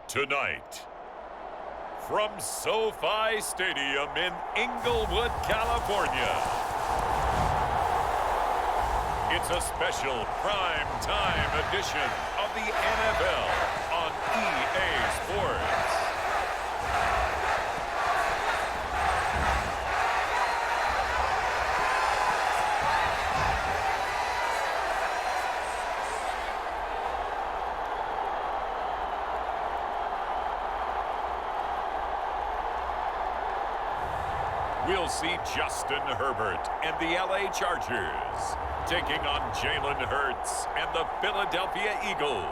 Tonight, from SoFi Stadium in Inglewood, California, it's a special prime time edition of the NFL on EA Sports. We'll see Justin Herbert and the LA Chargers taking on Jalen Hurts and the Philadelphia Eagles.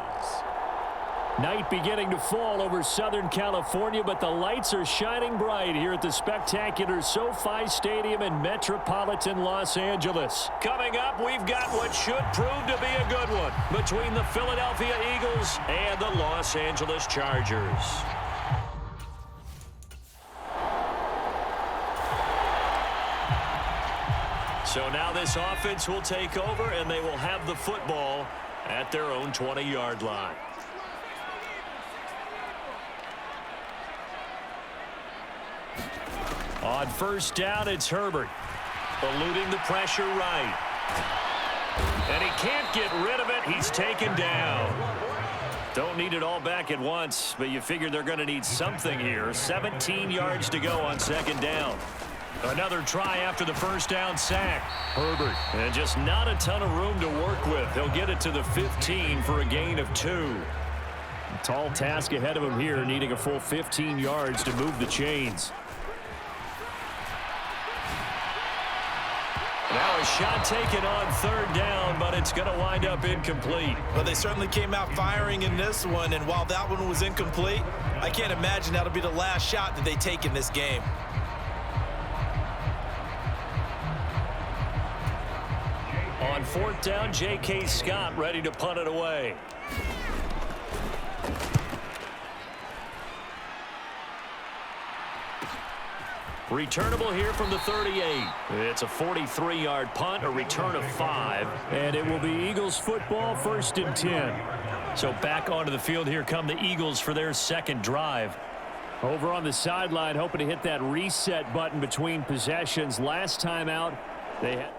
Night beginning to fall over Southern California, but the lights are shining bright here at the spectacular SoFi Stadium in metropolitan Los Angeles. Coming up, we've got what should prove to be a good one between the Philadelphia Eagles and the Los Angeles Chargers. So now this offense will take over, and they will have the football at their own 20-yard line. On first down, it's Herbert, eluding the pressure right. And he can't get rid of it. He's taken down. Don't need it all back at once, but you figure they're going to need something here. 17 yards to go on second down. Another try after the first down sack. Herbert, and just not a ton of room to work with. He'll get it to the 15 for a gain of 2. A tall task ahead of him here, needing a full 15 yards to move the chains. Now a shot taken on third down, but it's going to wind up incomplete. Well, they certainly came out firing in this one, and while that one was incomplete, I can't imagine that'll be the last shot that they take in this game. On fourth down, J.K. Scott ready to punt it away. Returnable here from the 38. It's a 43-yard punt, a return of 5. And it will be Eagles football, 1st and 10. So back onto the field here come the Eagles for their second drive. Over on the sideline, hoping to hit that reset button between possessions. Last time out, they had...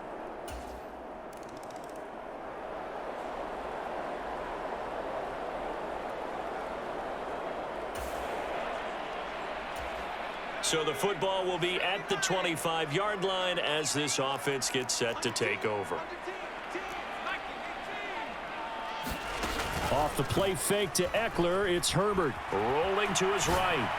So the football will be at the 25-yard line as this offense gets set to take over. Off the play fake to Eckler, it's Herbert rolling to his right.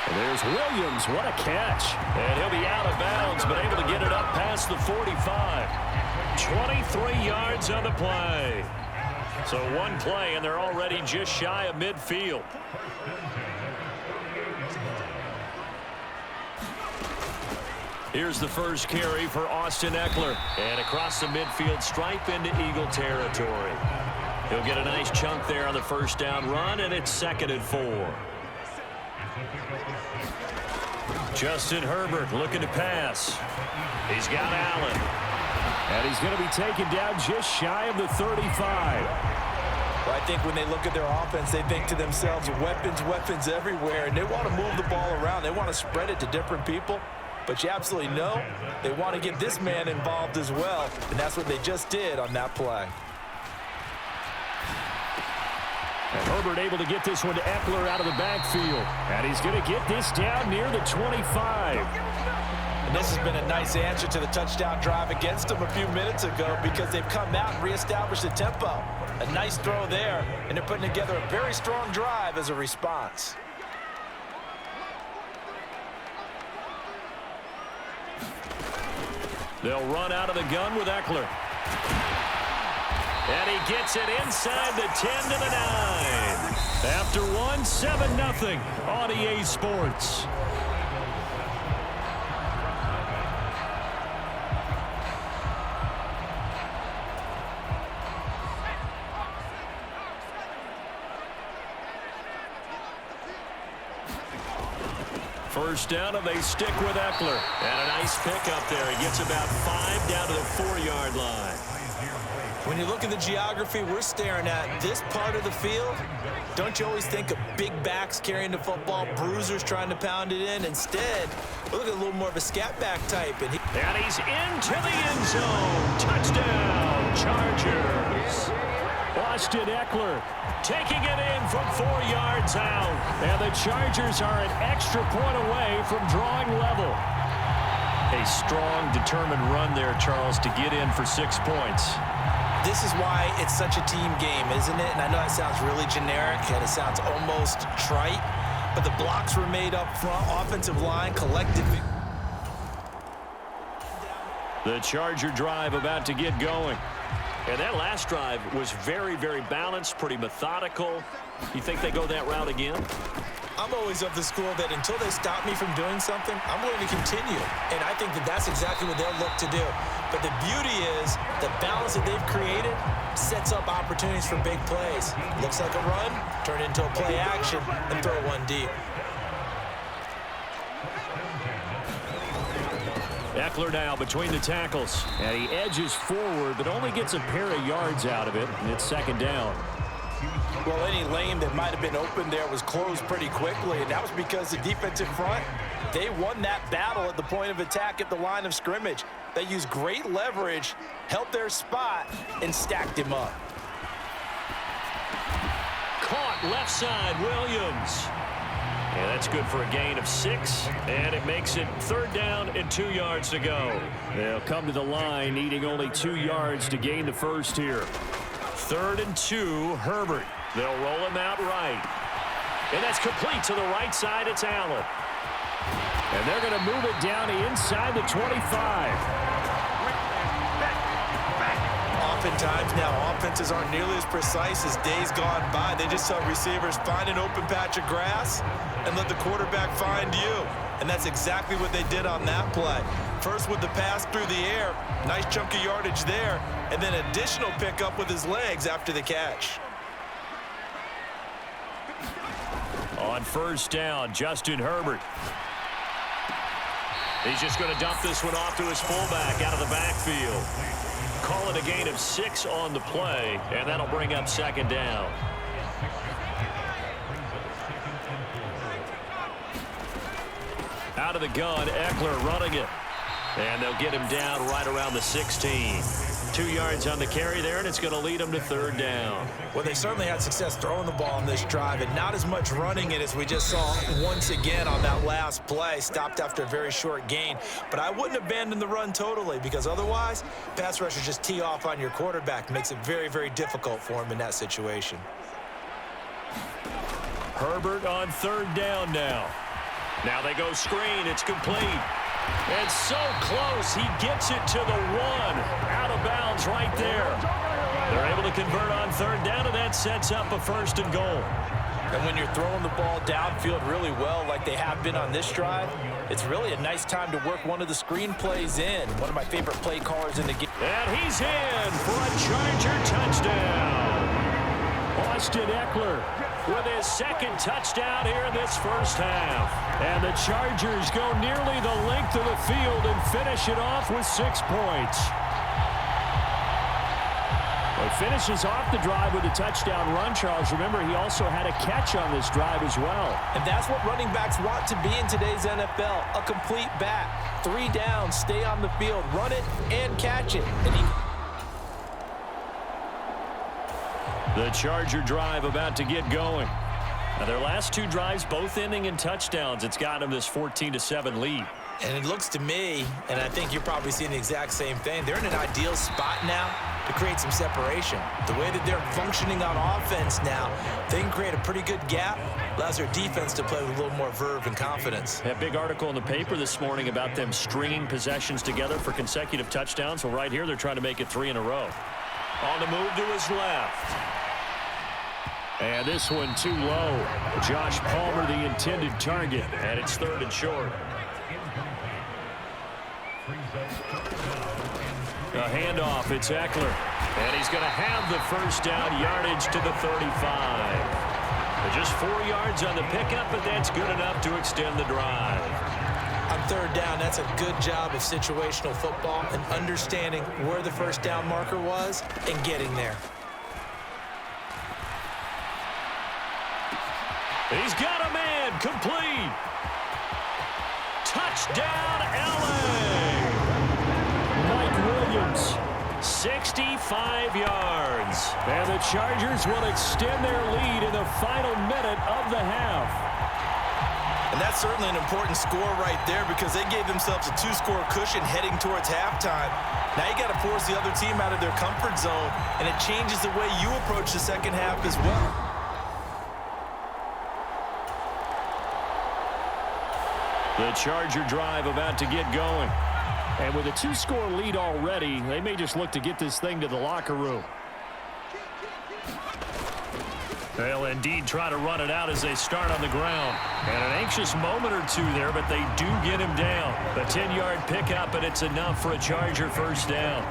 And there's Williams. What a catch. And he'll be out of bounds, but able to get it up past the 45. 23 yards on the play. So one play, and they're already just shy of midfield. Here's the first carry for Austin Eckler. And across the midfield stripe into Eagle territory. He'll get a nice chunk there on the first down run, and it's 2nd and 4. Justin Herbert looking to pass. He's got Allen. And he's going to be taken down just shy of the 35. Well, I think when they look at their offense, they think to themselves, weapons everywhere, and they want to move the ball around. They want to spread it to different people. But you absolutely know they want to get this man involved as well, and that's what they just did on that play. And Herbert able to get this one to Eckler out of the backfield. And he's going to get this down near the 25. And this has been a nice answer to the touchdown drive against them a few minutes ago because they've come out and reestablished the tempo. A nice throw there, and they're putting together a very strong drive as a response. They'll run out of the gun with Eckler. And he gets it inside the 10 to the 9. After one, 7-0 on EA Sports. First down, and they stick with Eckler. And a nice pick up there. He gets about 5 down to the 4-yard line. When you look at the geography we're staring at, this part of the field, don't you always think of big backs carrying the football, bruisers trying to pound it in? Instead, we're looking at a little more of a scat back type. And he's into the end zone. Touchdown, Chargers. Austin Eckler taking it in from 4 yards out. And the Chargers are an extra point away from drawing level. A strong, determined run there, Charles, to get in for 6 points. This is why it's such a team game, isn't it? And I know that sounds really generic and it sounds almost trite, but the blocks were made up front, offensive line, collective. The Charger drive about to get going. And that last drive was very, very balanced, pretty methodical. You think they go that route again? I'm always of the school that until they stop me from doing something, I'm going to continue. And I think that that's exactly what they'll look to do. But the beauty is the balance that they've created sets up opportunities for big plays. Looks like a run, turn into a play action, and throw one deep. Eckler now between the tackles. And he edges forward, but only gets a pair of yards out of it. And it's second down. Well, any lane that might have been open there was closed pretty quickly, and that was because the defensive front, they won that battle at the point of attack at the line of scrimmage. They used great leverage, held their spot, and stacked him up. Caught left side, Williams. And that's good for a gain of 6, and it makes it third down and 2 yards to go. They'll come to the line needing only 2 yards to gain the first here. 3rd and 2, Herbert. They'll roll him out right. And that's complete to the right side. It's Allen. And they're going to move it down inside the 25. Oftentimes now, offenses aren't nearly as precise as days gone by. They just saw receivers find an open patch of grass and let the quarterback find you. And that's exactly what they did on that play. First with the pass through the air, nice chunk of yardage there, and then additional pickup with his legs after the catch. On first down, Justin Herbert. He's just going to dump this one off to his fullback out of the backfield. Call it a gain of 6 on the play, and that'll bring up second down. Out of the gun, Eckler running it. And they'll get him down right around the 16. 2 yards on the carry there, and it's going to lead them to third down. Well, they certainly had success throwing the ball on this drive, and not as much running it as we just saw once again on that last play. Stopped after a very short gain. But I wouldn't abandon the run totally, because otherwise, pass rushers just tee off on your quarterback. Makes it very, very difficult for him in that situation. Herbert on third down now. Now they go screen. It's complete. And so close, he gets it to the 1. Out of bounds right there. They're able to convert on third down, and that sets up a 1st and goal. And when you're throwing the ball downfield really well like they have been on this drive, it's really a nice time to work one of the screen plays in. One of my favorite play callers in the game. And he's in for a Charger touchdown. Austin Eckler with his 2nd touchdown here in this first half. And the Chargers go nearly the length of the field and finish it off with 6 points. Well, he finishes off the drive with a touchdown run, Charles. Remember, he also had a catch on this drive as well. And that's what running backs want to be in today's NFL, a complete back. 3 downs, stay on the field, run it, and catch it. And the Charger drive about to get going. Now their last 2 drives both ending in touchdowns. It's got them this 14-7 lead. And it looks to me, and I think you're probably seeing the exact same thing, they're in an ideal spot now to create some separation. The way that they're functioning on offense now, they can create a pretty good gap. Allows their defense to play with a little more verve and confidence. That big article in the paper this morning about them stringing possessions together for consecutive touchdowns. Well, right here, they're trying to make it 3 in a row. On the move to his left. And this one too low. Josh Palmer, the intended target, and it's 3rd and short. A handoff, it's Eckler. And he's going to have the first down, yardage to the 35. Just 4 yards on the pickup, but that's good enough to extend the drive. On 3rd down, that's a good job of situational football and understanding where the first down marker was and getting there. He's got a man, complete. Touchdown, LA. Mike Williams, 65 yards. And the Chargers will extend their lead in the final minute of the half. And that's certainly an important score right there because they gave themselves a 2-score cushion heading towards halftime. Now you got to force the other team out of their comfort zone, and it changes the way you approach the second half as well. The Charger drive about to get going. And with a 2-score lead already, they may just look to get this thing to the locker room. They'll indeed try to run it out as they start on the ground. And an anxious moment or two there, but they do get him down. A 10-yard pickup, and it's enough for a Charger first down.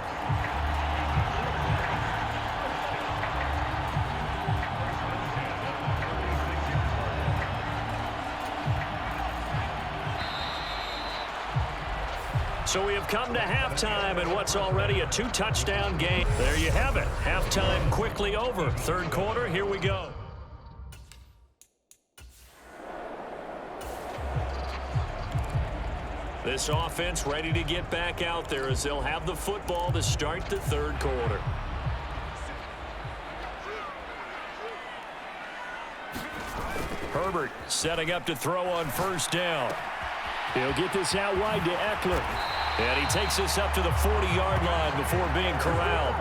So we have come to halftime and what's already a 2-touchdown game. There you have it. Halftime quickly over. 3rd quarter, here we go. This offense ready to get back out there as they'll have the football to start the 3rd quarter. Herbert setting up to throw on first down. He'll get this out wide to Eckler. And he takes this up to the 40-yard line before being corralled.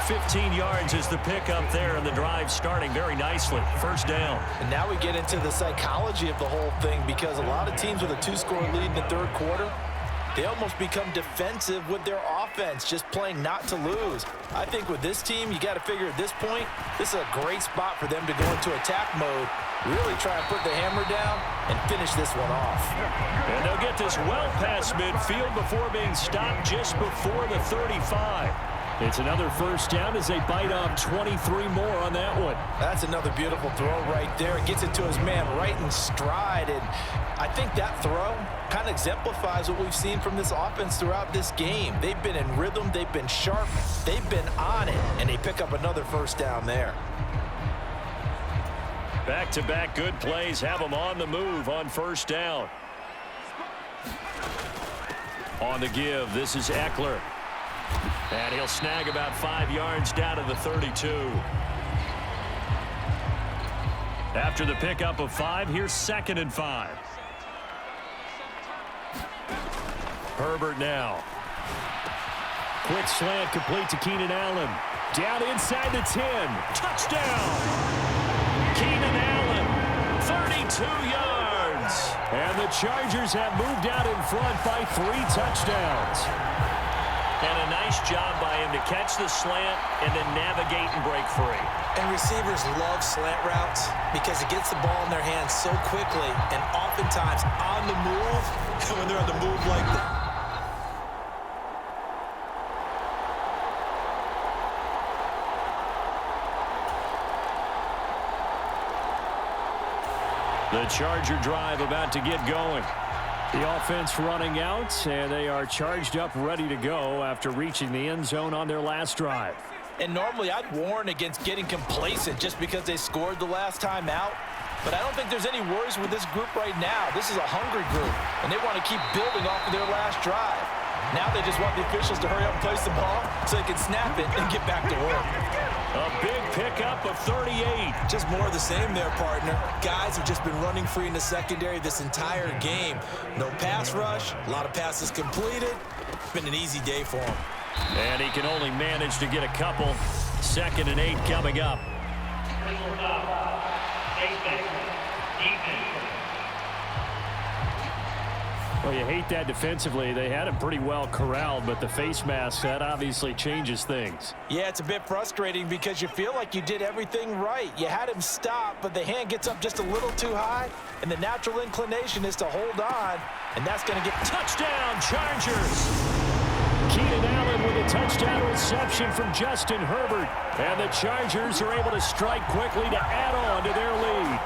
15 yards is the pickup there, and the drive starting very nicely. First down. And now we get into the psychology of the whole thing because a lot of teams with a 2-score lead in the 3rd quarter, they almost become defensive with their offense, just playing not to lose. I think with this team, you got to figure at this point, this is a great spot for them to go into attack mode, really try and put the hammer down and finish this one off. And they'll get this well past midfield before being stopped just before the 35. It's another first down as they bite off 23 more on that one. That's another beautiful throw right there. It gets it to his man right in stride, and I think that throw kind of exemplifies what we've seen from this offense throughout this game. They've been in rhythm, they've been sharp, they've been on it, and they pick up another first down there. Back-to-back good plays have them on the move on first down. On the give, this is Eckler. And he'll snag about 5 yards down to the 32. After the pickup of 5, here's 2nd and 5. Herbert now. Quick slant complete to Keenan Allen. Down inside the 10. Touchdown! Keenan Allen, 32 yards. And the Chargers have moved out in front by 3 touchdowns. And a nice job by him to catch the slant and then navigate and break free. And receivers love slant routes because it gets the ball in their hands so quickly and oftentimes on the move. And when they're on the move like that. The Charger drive about to get going. The offense running out, and they are charged up, ready to go after reaching the end zone on their last drive. And normally I'd warn against getting complacent just because they scored the last time out. But I don't think there's any worries with this group right now. This is a hungry group, and they want to keep building off of their last drive. Now they just want the officials to hurry up and place the ball so they can snap it and get back to work. A big pickup of 38. Just more of the same there, partner. Guys have just been running free in the secondary this entire game. No pass rush, a lot of passes completed. It's been an easy day for him. And he can only manage to get a couple. 2nd and 8 coming up. Well, you hate that defensively. They had him pretty well corralled, but the face mask, that obviously changes things. Yeah, it's a bit frustrating because you feel like you did everything right. You had him stop, but the hand gets up just a little too high, and the natural inclination is to hold on, and that's going to get... Touchdown, Chargers! Keenan Allen with a touchdown reception from Justin Herbert, and the Chargers are able to strike quickly to add on to their lead.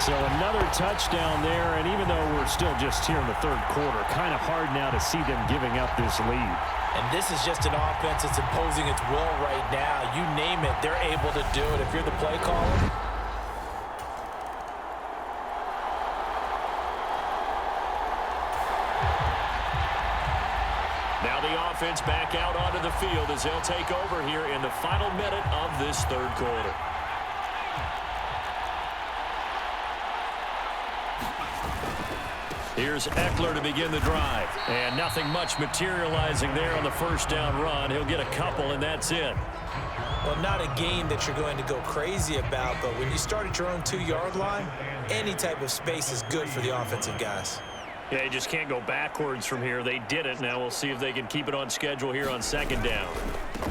So another touchdown there, and even though we're still just here in the third quarter, kind of hard now to see them giving up this lead. And this is just an offense that's imposing its will right now. You name it, they're able to do it if you're the play caller. Now the offense back out onto the field as they'll take over here in the final minute of this third quarter. Here's Eckler to begin the drive. And nothing much materializing there on the first down run. He'll get a couple, and that's it. Well, not a game that you're going to go crazy about, but when you start at your own 2-yard line, any type of space is good for the offensive guys. Yeah, you just can't go backwards from here. They did it. Now we'll see if they can keep it on schedule here on second down.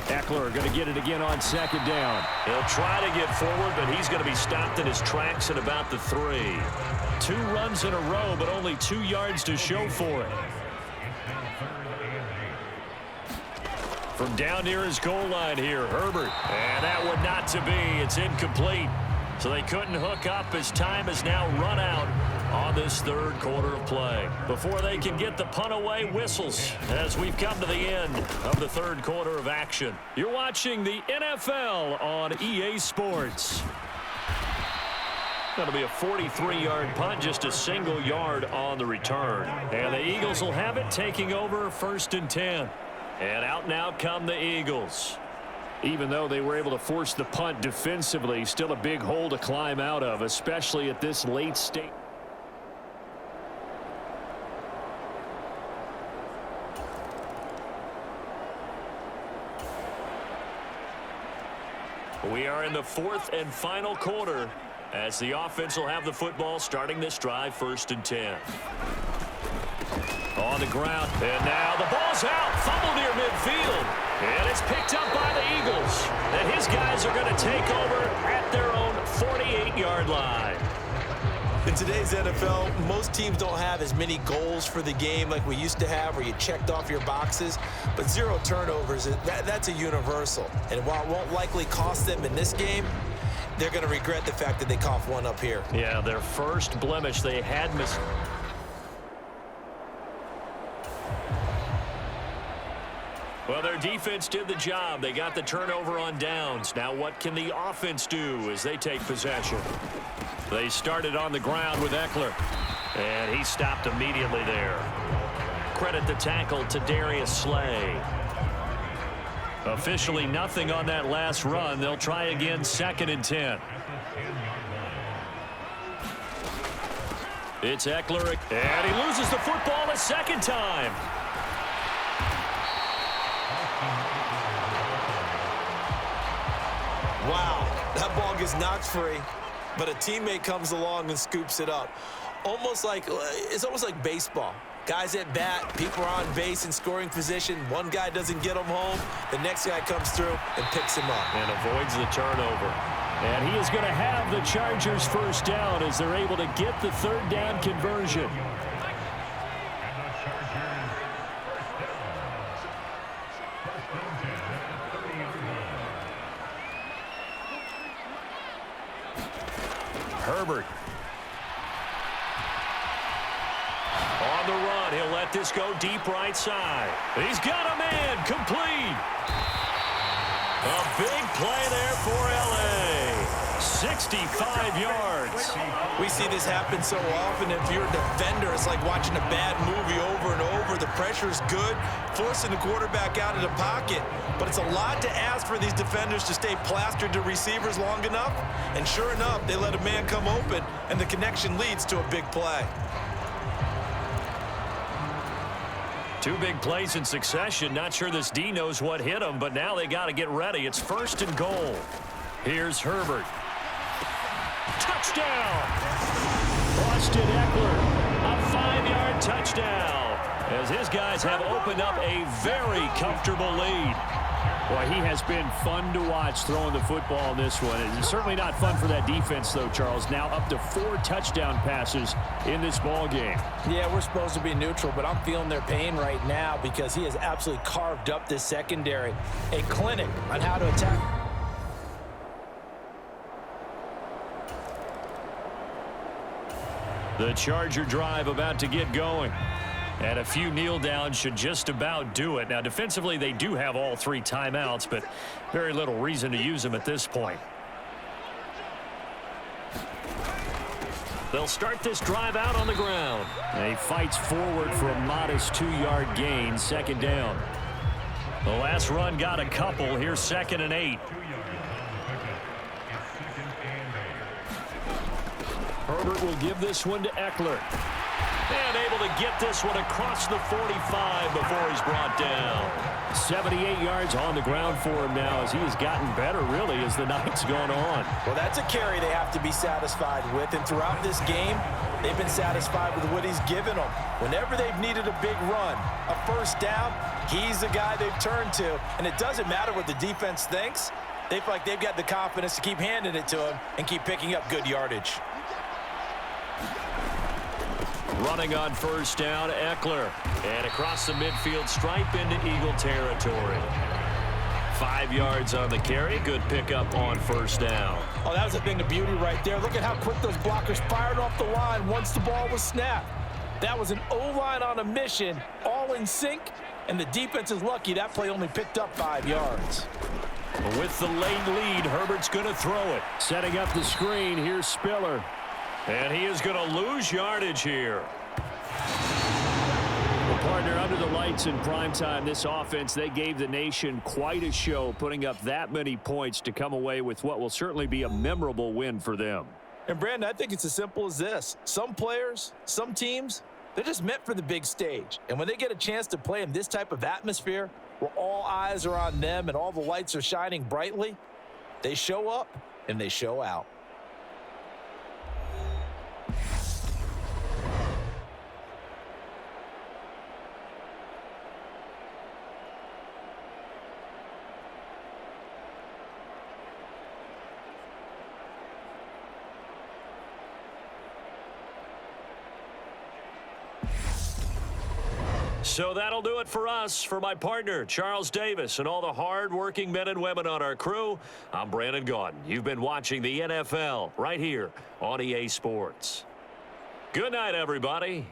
Eckler going to get it again on second down. He'll try to get forward, but he's going to be stopped in his tracks at about the 3. 2 runs in a row, but only 2 yards to show for it. From down near his goal line here, Herbert. And that one not to be. It's incomplete. So they couldn't hook up as time has now run out on this third quarter of play. Before they can get the punt away, whistles as we've come to the end of the third quarter of action. You're watching the NFL on EA Sports. Going to be a 43-yard punt, just a single yard on the return. And the Eagles will have it, taking over 1st and 10. And out now come the Eagles. Even though they were able to force the punt defensively, still a big hole to climb out of, especially at this late stage. We are in the 4th and final quarter as the offense will have the football starting this drive 1st and 10. On the ground, and now the ball's out, fumble near midfield, and it's picked up by the Eagles. And his guys are going to take over at their own 48-yard line. In today's NFL, most teams don't have as many goals for the game like we used to have, where you checked off your boxes, but 0 turnovers, that's a universal. And while it won't likely cost them in this game, they're going to regret the fact that they coughed one up here. Yeah, their first blemish they had missed. Well, their defense did the job. They got the turnover on downs. Now what can the offense do as they take possession? They started on the ground with Eckler, and he stopped immediately there. Credit the tackle to Darius Slay. Officially nothing on that last run. They'll try again 2nd and 10. It's Eckler, and he loses the football a second time. Wow, that ball gets knocked free, but a teammate comes along and scoops it up. It's almost like baseball. Guys at bat, people are on base in scoring position. One guy doesn't get him home. The next guy comes through and picks him up. And avoids the turnover. And he is going to have the Chargers first down as they're able to get the 3rd down conversion. Herbert. On the run, he'll let this go deep right side. He's got a man, complete. A big play there for L.A. 65 yards. We see this happen so often. If you're a defender, it's like watching a bad movie over and over. The pressure's good, forcing the quarterback out of the pocket. But it's a lot to ask for these defenders to stay plastered to receivers long enough. And sure enough, they let a man come open, and the connection leads to a big play. 2 big plays in succession. Not sure this D knows what hit him, but now they got to get ready. It's 1st and goal. Here's Herbert. Touchdown! Austin Eckler, a 5-yard touchdown, as his guys have opened up a very comfortable lead. Boy, he has been fun to watch throwing the football in this one. It's certainly not fun for that defense, though, Charles. Now up to 4 touchdown passes in this ball game. Yeah, we're supposed to be neutral, but I'm feeling their pain right now because he has absolutely carved up this secondary. A clinic on how to attack. The Charger drive about to get going. And a few kneel downs should just about do it. Now, defensively, they do have all 3 timeouts, but very little reason to use them at this point. They'll start this drive out on the ground. And he fights forward for a modest 2-yard gain, 2nd down. The last run got a couple. Here's 2nd and 8. Herbert will give this one to Eckler. And able to get this one across the 45 before he's brought down. 78 yards on the ground for him now as he has gotten better, really, as the night's gone on. Well, that's a carry they have to be satisfied with. And throughout this game, they've been satisfied with what he's given them. Whenever they've needed a big run, a 1st down, he's the guy they've turned to. And it doesn't matter what the defense thinks. They feel like they've got the confidence to keep handing it to him and keep picking up good yardage. Running on 1st down, Eckler. And across the midfield stripe into Eagle territory. 5 yards on the carry. Good pickup on 1st down. Oh, that was a thing of beauty right there. Look at how quick those blockers fired off the line once the ball was snapped. That was an O-line on a mission, all in sync, and the defense is lucky that play only picked up 5 yards. With the late lead, Herbert's going to throw it. Setting up the screen, here's Spiller. And he is going to lose yardage here. Well, partner, under the lights in primetime, this offense, they gave the nation quite a show, putting up that many points to come away with what will certainly be a memorable win for them. And, Brandon, I think it's as simple as this. Some players, some teams, they're just meant for the big stage. And when they get a chance to play in this type of atmosphere, where all eyes are on them and all the lights are shining brightly, they show up and they show out. So that'll do it for us. For my partner, Charles Davis, and all the hard-working men and women on our crew, I'm Brandon Gaudin. You've been watching the NFL right here on EA Sports. Good night, everybody.